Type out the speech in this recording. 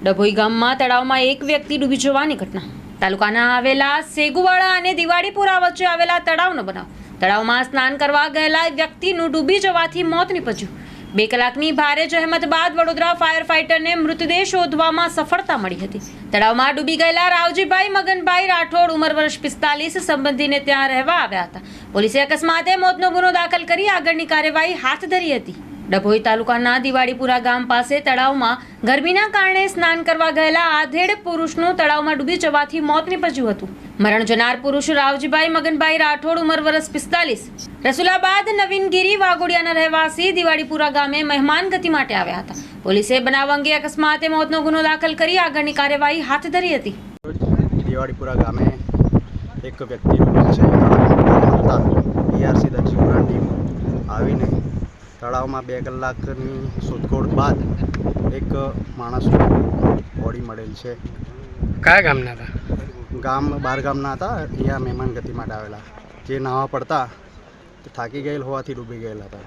ડભોઈ ગામમાં તળાવમાં એક વ્યક્તિ ડૂબી જવાની ઘટના। તાલુકાના આવેલા સેગુવાડા અને દિવાળીપુરા વચ્ચે આવેલા તળાવનો બનાવ। તળાવમાં સ્નાન કરવા ગયેલા વ્યક્તિનું ડૂબી જવાથી મોત નીપજ્યું। 2 કલાકની ભારે જહેમત બાદ વડોદરા ફાયર ફાઇટરને મૃતદેહ શોધવામાં સફળતા મળી હતી। તળાવમાં ડૂબી ગયેલા રાવજીભાઈ મગનભાઈ રાઠોડ ઉંમર વર્ષ 45 સંબંધીને ત્યાં રહેવા આવ્યા હતા। પોલીસે અકસ્માતે મોતનો ગુનો દાખલ કરી આગળની કાર્યવાહી હાથ ધરી હતી। ડભોઈ તાલુકાના દિવાળીપુરા ગામ પાસે તળાવમાં ગરમીના કારણે સ્નાન કરવા ગયેલા આધેડ પુરુષનું તળાવમાં ડૂબી જવાથી મોત નીપજ્યું હતું। મરણ જનાર પુરુષ રાવજીભાઈ મગનભાઈ રાઠોડ ઉંમર વર્ષ 45 રસુલાબાદ નવીનગીરી વાઘોડિયાના રહેવાસી દિવાળીપુરા ગામે મહેમાન ગતિ માટે આવ્યા હતા। પોલીસે બનાવ અંગે અકસ્માતે મોતનો ગુનો દાખલ કરી આગળની કાર્યવાહી હાથ ધરી હતી। દિવાળીપુરા ગામે એક વ્યક્તિ ERC દક્ષિણ ટીમ આવીને તળાવમાં 2 કલાકની શોધખોળ બાદ એક માણસનું બોડી મળેલ છે। કયા ગામના હતા? ગામ બહાર ગામના હતા। અહીંયા મહેમાન ગતિ માટે આવેલા, જે નાહવા પડતા થાકી ગયેલ હોવાથી ડૂબી ગયેલા હતા।